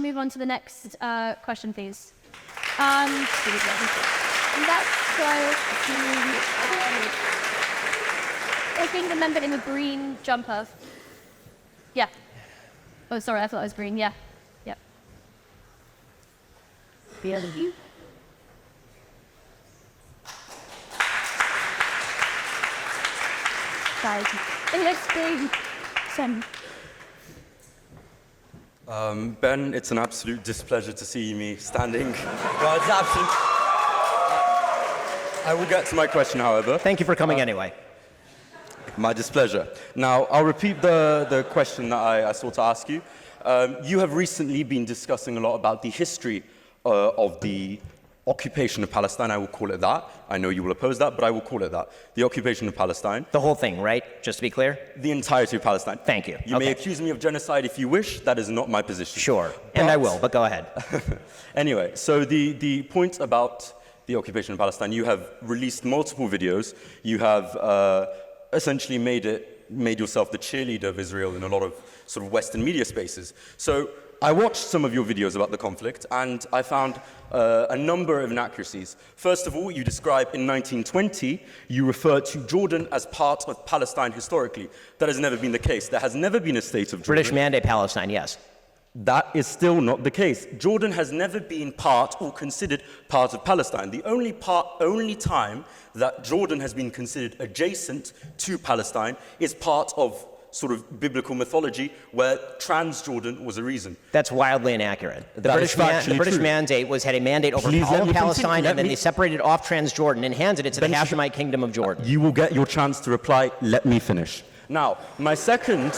move on to the next question, please. Let's go to I think the member in the green jumper. Yeah. Oh, sorry, I thought it was green. Yeah. Yep. You. Guys, it looks green. Ben, it's an absolute displeasure to see me standing. Well, it's absolute. I will get to my question, however. Thank you for coming anyway. My displeasure. Now, I'll repeat the question that I sought to ask you. You have recently been discussing a lot about the history of the occupation of Palestine. I will call it that. I know you will oppose that, but I will call it that. The occupation of Palestine. The whole thing, right? Just to be clear? The entirety of Palestine. Thank you. You may accuse me of genocide if you wish. That is not my position. Sure. And I will, but go ahead. Anyway, so the point about the occupation of Palestine, you have released multiple videos. You have essentially made yourself the cheerleader of Israel in a lot of sort of Western media spaces. So I watched some of your videos about the conflict, and I found a number of inaccuracies. First of all, you describe in 1920, you refer to Jordan as part of Palestine historically. That has never been the case. There has never been a state of Jordan. British Mandate Palestine, yes. That is still not the case. Jordan has never been part or considered part of Palestine. The only time that Jordan has been considered adjacent to Palestine is part of sort of biblical mythology where Transjordan was a reason. That's wildly inaccurate. The British mandate had a mandate over all of Palestine, and then they separated off Transjordan and handed it to the Hashemite Kingdom of Jordan. You will get your chance to reply. Let me finish. Now, the second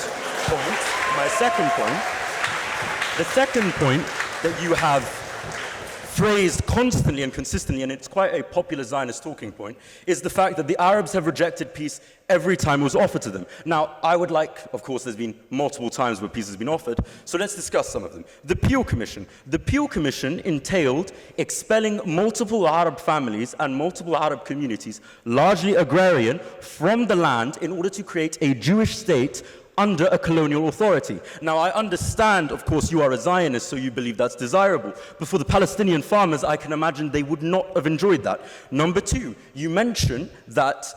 point that you have phrased constantly and consistently, and it's quite a popular Zionist talking point, is the fact that the Arabs have rejected peace every time it was offered to them. Now, I would like, of course, there's been multiple times where peace has been offered, so let's discuss some of them. The Peel Commission. The Peel Commission entailed expelling multiple Arab families and multiple Arab communities, largely agrarian, from the land in order to create a Jewish state under a colonial authority. Now, I understand, of course, you are a Zionist, so you believe that's desirable. But for the Palestinian farmers, I can imagine they would not have enjoyed that. Number two, you mention that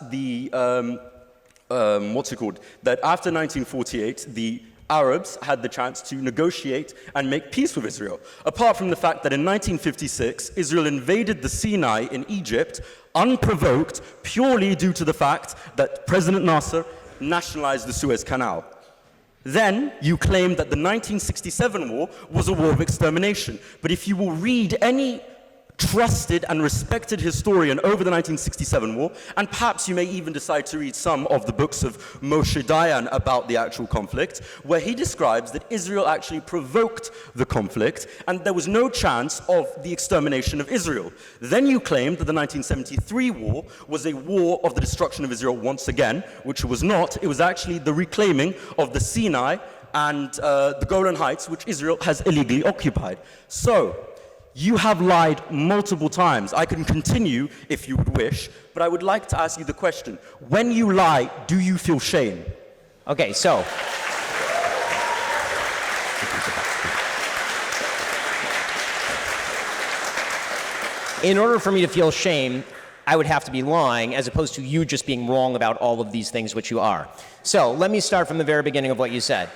that after 1948, the Arabs had the chance to negotiate and make peace with Israel. Apart from the fact that in 1956, Israel invaded the Sinai in Egypt, unprovoked, purely due to the fact that President Nasser nationalized the Suez Canal. Then you claim that the 1967 war was a war of extermination. But if you will read any trusted and respected historian over the 1967 war, and perhaps you may even decide to read some of the books of Moshe Dayan about the actual conflict, where he describes that Israel actually provoked the conflict and there was no chance of the extermination of Israel. Then you claim that the 1973 war was a war of the destruction of Israel once again, which it was not. It was actually the reclaiming of the Sinai and the Golan Heights, which Israel has illegally occupied. So, you have lied multiple times. I can continue if you would wish, but I would like to ask you the question. When you lie, do you feel shame? Okay, so. In order for me to feel shame, I would have to be lying, as opposed to you just being wrong about all of these things, which you are. So, let me start from the very beginning of what you said.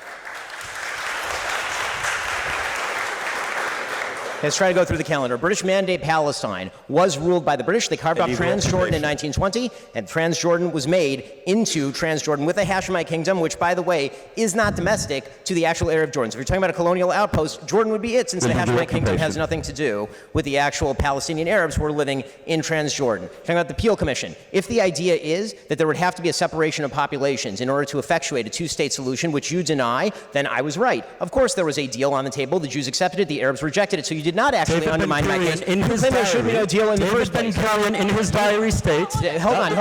Let's try to go through the calendar. British Mandate Palestine was ruled by the British. They carved off Transjordan in 1920, and Transjordan was made into Transjordan with the Hashemite Kingdom, which, by the way, is not domestic to the actual area of Jordan. So if you're talking about a colonial outpost, Jordan would be it, since the Hashemite Kingdom has nothing to do with the actual Palestinian Arabs who are living in Transjordan. Talking about the Peel Commission. If the idea is that there would have to be a separation of populations in order to effectuate a two-state solution, which you deny, then I was right. Of course, there was a deal on the table. The Jews accepted it. The Arabs rejected it. So you did not actually undermine my case. In his diary, there should be no deal in the first place. In his diary states. Hold on.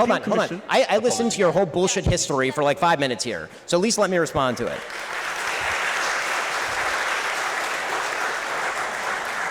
I listened to your whole bullshit history for like 5 minutes here. So at least let me respond to it.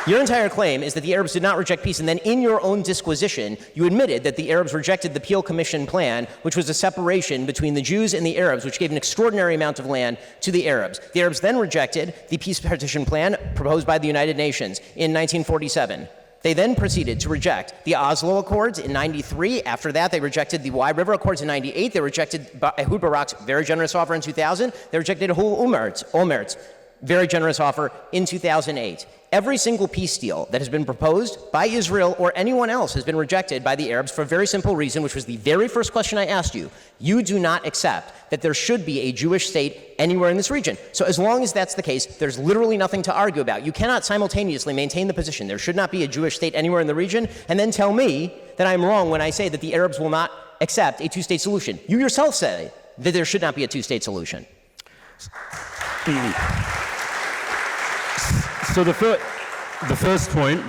Your entire claim is that the Arabs did not reject peace, and then in your own disquisition, you admitted that the Arabs rejected the Peel Commission plan, which was a separation between the Jews and the Arabs, which gave an extraordinary amount of land to the Arabs. The Arabs then rejected the peace partition plan proposed by the United Nations in 1947. They then proceeded to reject the Oslo Accords in 93. After that, they rejected the Wye River Accords in 98. They rejected Ehud Barak's very generous offer in 2000. They rejected Olmert's very generous offer in 2008. Every single peace deal that has been proposed by Israel or anyone else has been rejected by the Arabs for a very simple reason, which was the very first question I asked you. You do not accept that there should be a Jewish state anywhere in this region. So as long as that's the case, there's literally nothing to argue about. You cannot simultaneously maintain the position there should not be a Jewish state anywhere in the region and then tell me that I'm wrong when I say that the Arabs will not accept a two-state solution. You yourself say that there should not be a two-state solution. So the first point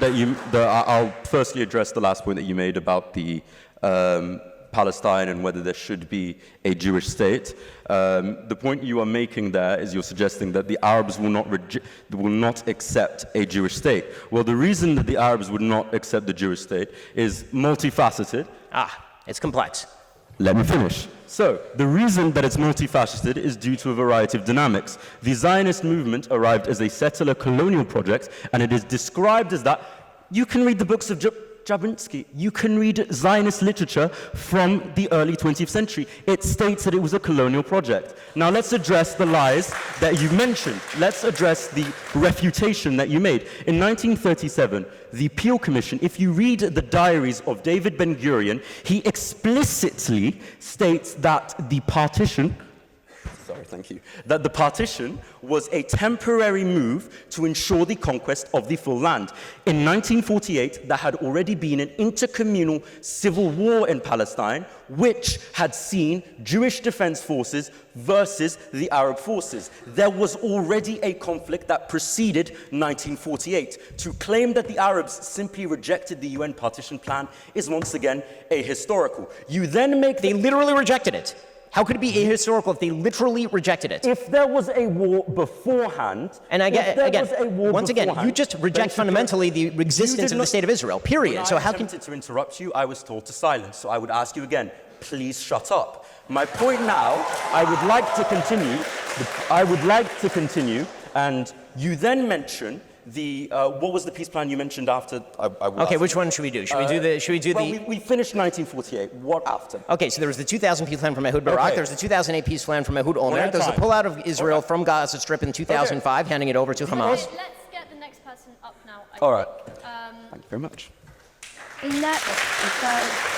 I'll firstly address the last point that you made about the Palestine and whether there should be a Jewish state. The point you are making there is you're suggesting that the Arabs will not accept a Jewish state. Well, the reason that the Arabs would not accept the Jewish state is multifaceted. It's complex. Let me finish. So, the reason that it's multifaceted is due to a variety of dynamics. The Zionist movement arrived as a settler colonial project, and it is described as that. You can read the books of Jablonski. You can read Zionist literature from the early 20th century. It states that it was a colonial project. Now, let's address the lies that you mentioned. Let's address the refutation that you made. In 1937, the Peel Commission, if you read the diaries of David Ben-Gurion, he explicitly states that the partition was a temporary move to ensure the conquest of the full land. In 1948, there had already been an intercommunal civil war in Palestine, which had seen Jewish defense forces versus the Arab forces. There was already a conflict that preceded 1948. To claim that the Arabs simply rejected the UN partition plan is once again ahistorical. You then make They literally rejected it. How could it be ahistorical if they literally rejected it? If there was a war beforehand, and once again, you just reject fundamentally the existence of the state of Israel, period. When so I how can... attempted to interrupt you, I was told to silence. So I would ask you again, please shut up. My point now, I would like to continue, and you then mention the what was the peace plan you mentioned after? Okay, which one should we do? Should we do we finished 1948. What after? Okay, so there was the 2000 peace plan from Ehud Barak. Okay. There was the 2008 peace plan from Ehud Olmert. There was the pullout of Israel from Gaza Strip in 2005, handing it over to Hamas. Let's get the next person up now. All right. Thank you very much. Let's go.